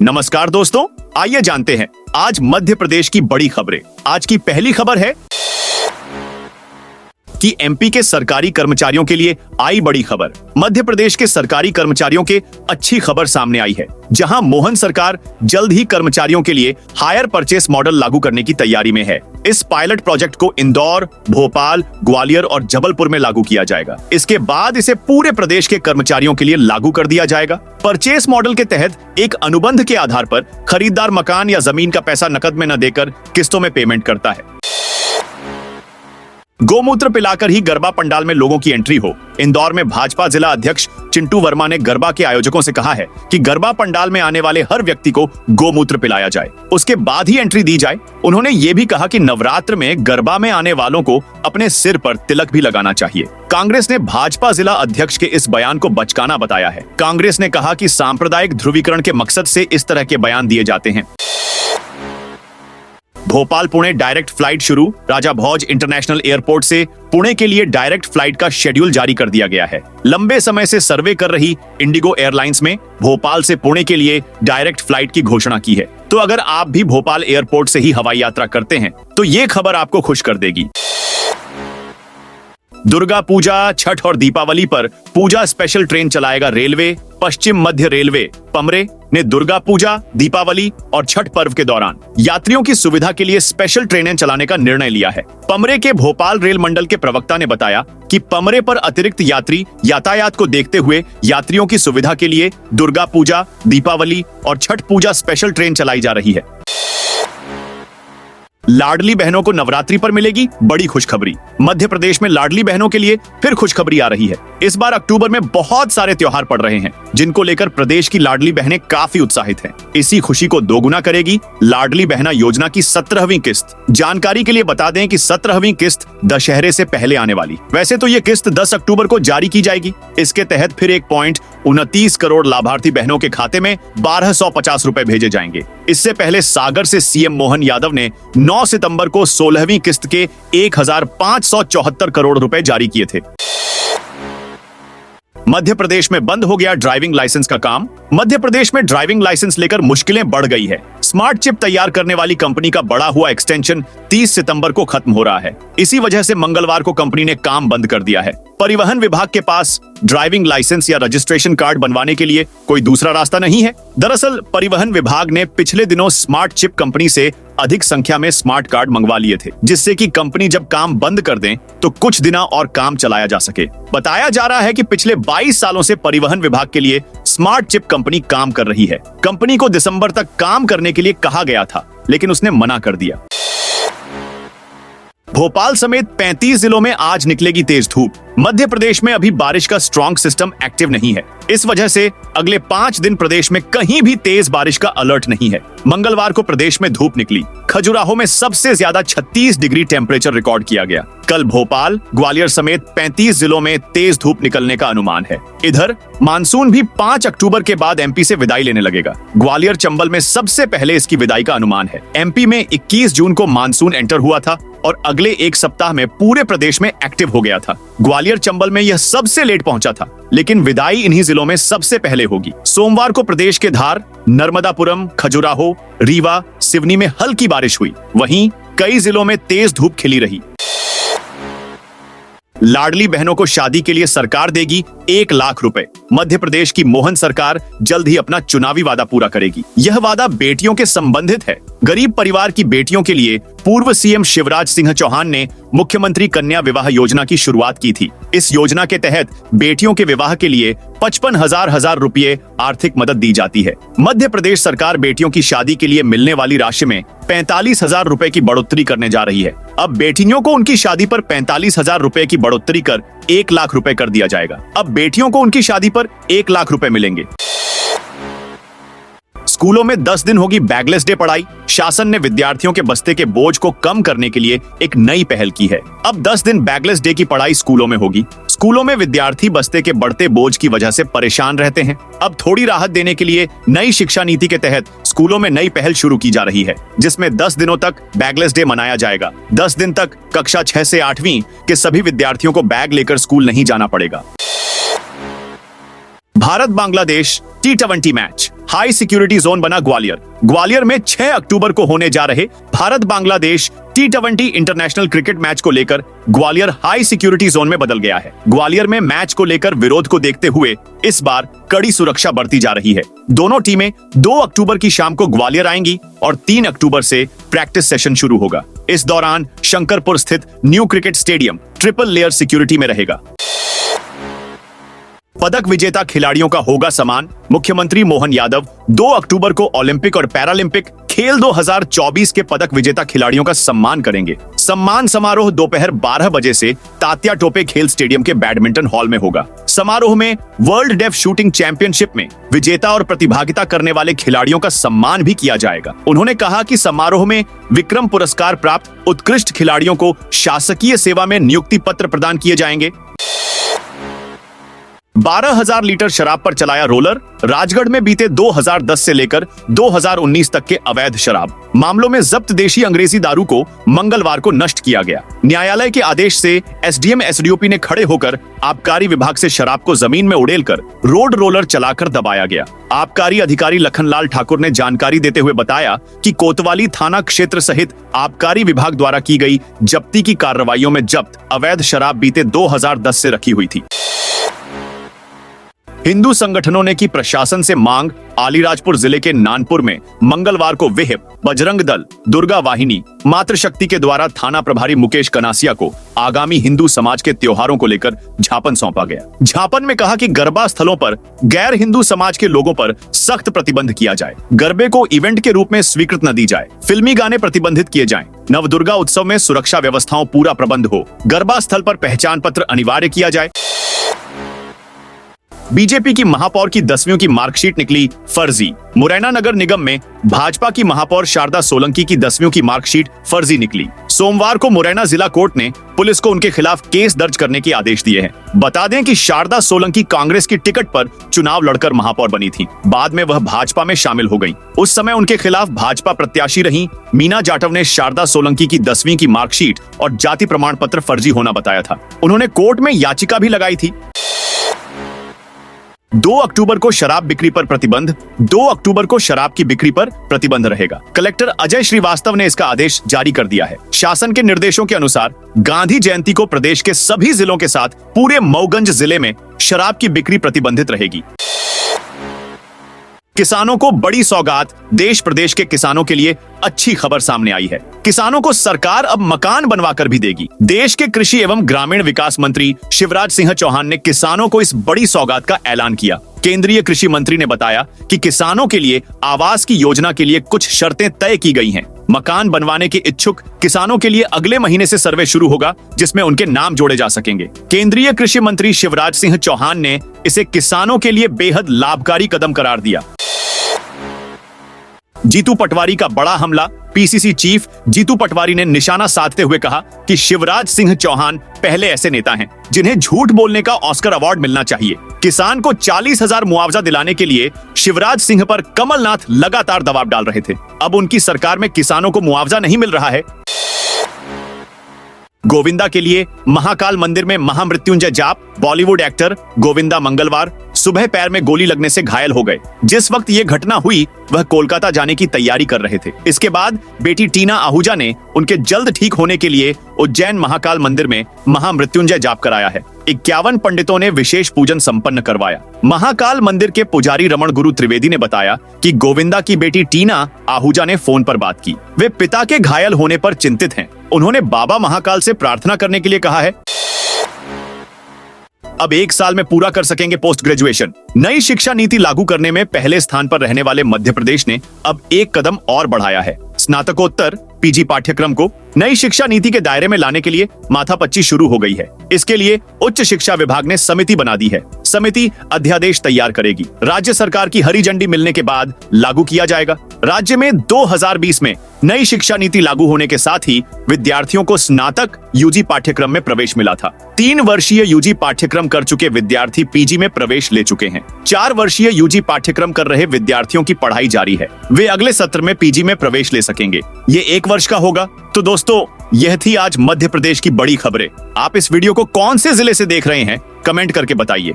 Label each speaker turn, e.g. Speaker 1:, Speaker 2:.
Speaker 1: नमस्कार दोस्तों, आइए जानते हैं आज मध्य प्रदेश की बड़ी खबरें। आज की पहली खबर है कि एमपी के सरकारी कर्मचारियों के लिए आई बड़ी खबर। मध्य प्रदेश के सरकारी कर्मचारियों के अच्छी खबर सामने आई है, जहां मोहन सरकार जल्द ही कर्मचारियों के लिए हायर परचेस मॉडल लागू करने की तैयारी में है। इस पायलट प्रोजेक्ट को इंदौर, भोपाल, ग्वालियर और जबलपुर में लागू किया जाएगा। इसके बाद इसे पूरे प्रदेश के कर्मचारियों के लिए लागू कर दिया जाएगा। परचेस मॉडल के तहत एक अनुबंध के आधार पर खरीदार मकान या जमीन का पैसा नकद में न देकर किस्तों में पेमेंट करता है। गोमूत्र पिलाकर ही गरबा पंडाल में लोगों की एंट्री हो। इंदौर में भाजपा जिला अध्यक्ष चिंटू वर्मा ने गरबा के आयोजकों से कहा है कि गरबा पंडाल में आने वाले हर व्यक्ति को गोमूत्र पिलाया जाए, उसके बाद ही एंट्री दी जाए। उन्होंने ये भी कहा कि नवरात्र में गरबा में आने वालों को अपने सिर पर तिलक भी लगाना चाहिए। कांग्रेस ने भाजपा जिला अध्यक्ष के इस बयान को बचकाना बताया है। कांग्रेस ने कहा कि सांप्रदायिक ध्रुवीकरण के मकसद से इस तरह के बयान दिए जाते हैं। भोपाल पुणे डायरेक्ट फ्लाइट शुरू। राजा भोज इंटरनेशनल एयरपोर्ट से पुणे के लिए डायरेक्ट फ्लाइट का शेड्यूल जारी कर दिया गया है। लंबे समय से सर्वे कर रही इंडिगो एयरलाइंस में भोपाल से पुणे के लिए डायरेक्ट फ्लाइट की घोषणा की है। तो अगर आप भी भोपाल एयरपोर्ट से ही हवाई यात्रा करते हैं तो ये खबर आपको खुश कर देगी। दुर्गा पूजा, छठ और दीपावली पर पूजा स्पेशल ट्रेन चलाएगा रेलवे। पश्चिम मध्य रेलवे पमरे ने दुर्गा पूजा, दीपावली और छठ पर्व के दौरान यात्रियों की सुविधा के लिए स्पेशल ट्रेनें चलाने का निर्णय लिया है। पमरे के भोपाल रेल मंडल के प्रवक्ता ने बताया कि पमरे पर अतिरिक्त यात्री यातायात को देखते हुए यात्रियों की सुविधा के लिए दुर्गा पूजा, दीपावली और छठ पूजा स्पेशल ट्रेन चलाई जा रही है। लाडली बहनों को नवरात्रि पर मिलेगी बड़ी खुशखबरी। मध्य प्रदेश में लाडली बहनों के लिए फिर खुशखबरी आ रही है। इस बार अक्टूबर में बहुत सारे त्योहार पड़ रहे हैं, जिनको लेकर प्रदेश की लाडली बहनें काफी उत्साहित हैं। इसी खुशी को दोगुना करेगी लाडली बहना योजना की 17वीं किस्त। जानकारी के लिए बता दें कि 17वीं किस्त दशहरे से पहले आने वाली। वैसे तो ये किस्त 10 अक्टूबर को जारी की जाएगी। इसके तहत फिर 1.29 करोड़ लाभार्थी बहनों के खाते में 1250 रुपए भेजे जाएंगे। इससे पहले सागर से सीएम मोहन यादव ने 9 सितंबर को 16वीं किस्त के 1574 करोड़ रुपए जारी किए थे। मध्य प्रदेश में बंद हो गया ड्राइविंग लाइसेंस का काम। मध्य प्रदेश में ड्राइविंग लाइसेंस लेकर मुश्किलें बढ़ गई है। स्मार्ट चिप तैयार करने वाली कंपनी का बढ़ा हुआ एक्सटेंशन 30 सितंबर को खत्म हो रहा है। इसी वजह से मंगलवार को कंपनी ने काम बंद कर दिया है। परिवहन विभाग के पास ड्राइविंग लाइसेंस या रजिस्ट्रेशन कार्ड बनवाने के लिए कोई दूसरा रास्ता नहीं है। दरअसल परिवहन विभाग ने पिछले दिनों स्मार्ट चिप कंपनी से अधिक संख्या में स्मार्ट कार्ड मंगवा लिए थे, जिससे कि कंपनी जब काम बंद कर दें तो कुछ दिनों और काम चलाया जा सके। बताया जा रहा है कि पिछले 22 सालों से परिवहन विभाग के लिए स्मार्ट चिप कंपनी काम कर रही है। कंपनी को दिसंबर तक काम करने के लिए कहा गया था, लेकिन उसने मना कर दिया। भोपाल समेत 35 जिलों में आज निकलेगी तेज धूप। मध्य प्रदेश में अभी बारिश का स्ट्रॉन्ग सिस्टम एक्टिव नहीं है। इस वजह से अगले 5 दिन प्रदेश में कहीं भी तेज बारिश का अलर्ट नहीं है। मंगलवार को प्रदेश में धूप निकली। खजुराहो में सबसे ज्यादा 36 डिग्री टेम्परेचर रिकॉर्ड किया गया। कल भोपाल, ग्वालियर समेत 35 जिलों में तेज धूप निकलने का अनुमान है। इधर मानसून भी 5 अक्टूबर के बाद एमपी से विदाई लेने लगेगा। ग्वालियर चंबल में सबसे पहले इसकी विदाई का अनुमान है। एमपी में 21 जून को मानसून एंटर हुआ था और अगले एक सप्ताह में पूरे प्रदेश में एक्टिव हो गया था। ग्वालियर चंबल में यह सबसे लेट पहुंचा था, लेकिन विदाई इन्हीं जिलों में सबसे पहले होगी। सोमवार को प्रदेश के धार, नर्मदापुरम, खजुराहो, रीवा, सिवनी में हल्की बारिश हुई। वहीं कई जिलों में तेज धूप खिली रही। लाडली बहनों को शादी के लिए सरकार देगी 1 लाख रुपए। मध्य प्रदेश की मोहन सरकार जल्द ही अपना चुनावी वादा पूरा करेगी। यह वादा बेटियों के संबंधित है। गरीब परिवार की बेटियों के लिए पूर्व सीएम शिवराज सिंह चौहान ने मुख्यमंत्री कन्या विवाह योजना की शुरुआत की थी। इस योजना के तहत बेटियों के विवाह के लिए 55,000 रुपये आर्थिक मदद दी जाती है। मध्य प्रदेश सरकार बेटियों की शादी के लिए मिलने वाली राशि में 45,000 रुपए की बढ़ोतरी करने जा रही है। अब बेटियों को उनकी शादी पर 45,000 रुपए की बढ़ोतरी कर 1 लाख रुपए कर दिया जाएगा। अब बेटियों को उनकी शादी पर 1 लाख रुपए मिलेंगे। स्कूलों में 10 दिन होगी बैगलेस डे पढ़ाई। शासन ने विद्यार्थियों के बस्ते के बोझ को कम करने के लिए एक नई पहल की है। अब 10 दिन बैगलेस डे की पढ़ाई स्कूलों में होगी। स्कूलों में विद्यार्थी बस्ते के बढ़ते बोझ की वजह से परेशान रहते हैं। अब थोड़ी राहत देने के लिए नई शिक्षा नीति के तहत स्कूलों में नई पहल शुरू की जा रही है, जिसमें 10 दिनों तक बैगलेस डे मनाया जाएगा। 10 दिन तक कक्षा 6 से 8वीं के सभी विद्यार्थियों को बैग लेकर स्कूल नहीं जाना पड़ेगा। Bharat Bangladesh T20 match, high security zone बना ग्वालियर। ग्वालियर में 6 अक्टूबर को होने जा रहे Bharat Bangladesh T20 international cricket match को लेकर ग्वालियर हाई सिक्योरिटी जोन में बदल गया है। ग्वालियर में मैच को लेकर विरोध को देखते हुए इस बार कड़ी सुरक्षा बरती जा रही है। दोनों टीमें 2 अक्टूबर की शाम को ग्वालियर आएंगी और 3 अक्टूबर से प्रैक्टिस सेशन शुरू होगा। इस दौरान शंकरपुर स्थित new cricket stadium triple layer security में रहेगा। पदक विजेता खिलाड़ियों का होगा सम्मान। मुख्यमंत्री मोहन यादव 2 अक्टूबर को ओलंपिक और पैरालंपिक खेल 2024 के पदक विजेता खिलाड़ियों का सम्मान करेंगे। सम्मान समारोह दोपहर 12 बजे से तात्या टोपे खेल स्टेडियम के बैडमिंटन हॉल में होगा। समारोह में वर्ल्ड डेफ शूटिंग चैंपियनशिप में विजेता और प्रतिभागिता करने वाले खिलाड़ियों का सम्मान भी किया जाएगा। उन्होंने कहा कि समारोह में विक्रम पुरस्कार प्राप्त उत्कृष्ट खिलाड़ियों को शासकीय सेवा में नियुक्ति पत्र प्रदान किए जाएंगे। 12,000 लीटर शराब पर चलाया रोलर। राजगढ़ में बीते 2010 से लेकर 2019 तक के अवैध शराब मामलों में जब्त देशी अंग्रेजी दारू को मंगलवार को नष्ट किया गया। न्यायालय के आदेश से एसडीएम एसडीओपी ने खड़े होकर आबकारी विभाग से शराब को जमीन में उड़ेलकर रोड रोलर चलाकर दबाया गया। आबकारी अधिकारी लखनलाल ठाकुर ने जानकारी देते हुए बताया कि कोतवाली थाना क्षेत्र सहित आबकारी विभाग द्वारा की गई जब्ती की कार्रवाइयों में जब्त अवैध शराब बीते 2010 से रखी हुई थी। हिंदू संगठनों ने की प्रशासन से मांग। अलीराजपुर जिले के नानपुर में मंगलवार को विहिप, बजरंग दल, दुर्गा वाहिनी, मातृशक्ति के द्वारा थाना प्रभारी मुकेश कनासिया को आगामी हिंदू समाज के त्योहारों को लेकर ज्ञापन सौंपा गया। ज्ञापन में कहा कि गरबा स्थलों पर गैर हिंदू समाज के लोगों पर सख्त प्रतिबंध किया जाए, गरबे को इवेंट के रूप में स्वीकृत न दी जाए, फिल्मी गाने प्रतिबंधित किए जाएं, नवदुर्गा उत्सव में सुरक्षा व्यवस्थाओं पूरा प्रबंध हो, गरबा स्थल पर पहचान पत्र अनिवार्य किया जाए। बीजेपी की महापौर की 10वीं की मार्कशीट निकली फर्जी। मुरैना नगर निगम में भाजपा की महापौर शारदा सोलंकी की 10वीं की मार्कशीट फर्जी निकली। सोमवार को मुरैना जिला कोर्ट ने पुलिस को उनके खिलाफ केस दर्ज करने के आदेश दिए हैं। बता दें कि शारदा सोलंकी कांग्रेस की टिकट पर चुनाव लड़कर महापौर बनी थी। बाद में वह भाजपा में शामिल हो गईं। उस समय उनके खिलाफ भाजपा प्रत्याशी रही मीना जाटव ने शारदा सोलंकी की 10वीं की मार्कशीट और जाति प्रमाण पत्र फर्जी होना बताया था। उन्होंने कोर्ट में याचिका भी लगाई थी। 2 अक्टूबर को शराब बिक्री पर प्रतिबंध। 2 अक्टूबर को शराब की बिक्री पर प्रतिबंध रहेगा। कलेक्टर अजय श्रीवास्तव ने इसका आदेश जारी कर दिया है। शासन के निर्देशों के अनुसार गांधी जयंती को प्रदेश के सभी जिलों के साथ पूरे मऊगंज जिले में शराब की बिक्री प्रतिबंधित रहेगी। किसानों को बड़ी सौगात। देश प्रदेश के किसानों के लिए अच्छी खबर सामने आई है। किसानों को सरकार अब मकान बनवाकर भी देगी। देश के कृषि एवं ग्रामीण विकास मंत्री शिवराज सिंह चौहान ने किसानों को इस बड़ी सौगात का ऐलान किया। केंद्रीय कृषि मंत्री ने बताया कि किसानों के लिए आवास की योजना के लिए कुछ शर्तें तय की गई हैं। मकान बनवाने के इच्छुक किसानों के लिए अगले महीने से सर्वे शुरू होगा, जिसमें उनके नाम जोड़े जा सकेंगे। केंद्रीय कृषि मंत्री शिवराज सिंह चौहान ने इसे किसानों के लिए बेहद लाभकारी कदम करार दिया। जीतू पटवारी का बड़ा हमला। पीसीसी चीफ जीतू पटवारी ने निशाना साधते हुए कहा कि शिवराज सिंह चौहान पहले ऐसे नेता हैं जिन्हें झूठ बोलने का ऑस्कर अवार्ड मिलना चाहिए। किसान को 40,000 मुआवजा दिलाने के लिए शिवराज सिंह पर कमलनाथ लगातार दबाव डाल रहे थे। अब उनकी सरकार में किसानों को मुआवजा नहीं मिल रहा है। गोविंदा के लिए महाकाल मंदिर में महामृत्युंजय जाप। बॉलीवुड एक्टर गोविंदा मंगलवार सुबह पैर में गोली लगने से घायल हो गए। जिस वक्त ये घटना हुई वह कोलकाता जाने की तैयारी कर रहे थे। इसके बाद बेटी टीना आहूजा ने उनके जल्द ठीक होने के लिए उज्जैन महाकाल मंदिर में महामृत्युंजय जाप कराया है। 51 पंडितों ने विशेष पूजन संपन्न करवाया। महाकाल मंदिर के पुजारी रमण गुरु त्रिवेदी ने बताया कि गोविंदा की बेटी टीना आहूजा ने फोन पर बात की। वे पिता के घायल होने पर चिंतित हैं। उन्होंने बाबा महाकाल से प्रार्थना करने के लिए कहा है। अब 1 साल में पूरा कर सकेंगे पोस्ट ग्रेजुएशन। नई शिक्षा नीति लागू करने में पहले स्थान पर रहने वाले मध्य प्रदेश ने अब एक कदम और बढ़ाया है। स्नातकोत्तर पीजी पाठ्यक्रम को नई शिक्षा नीति के दायरे में लाने के लिए माथापच्ची शुरू हो गई है। इसके लिए उच्च शिक्षा विभाग ने समिति बना दी है। समिति अध्यादेश तैयार करेगी। राज्य सरकार की हरी झंडी मिलने के बाद लागू किया जाएगा। राज्य में 2020 में नई शिक्षा नीति लागू होने के साथ ही विद्यार्थियों को स्नातक यूजी पाठ्यक्रम में प्रवेश मिला था। 3 वर्षीय यूजी पाठ्यक्रम कर चुके विद्यार्थी पीजी में प्रवेश ले चुके हैं। 4 वर्षीय यूजी पाठ्यक्रम कर रहे विद्यार्थियों की पढ़ाई जारी है। वे अगले सत्र में पीजी में प्रवेश ले सकेंगे। ये 1 वर्ष का होगा। तो दोस्तों, यह थी आज मध्य प्रदेश की बड़ी खबरें। आप इस वीडियो को कौन से जिले से देख रहे हैं, कमेंट करके बताइए।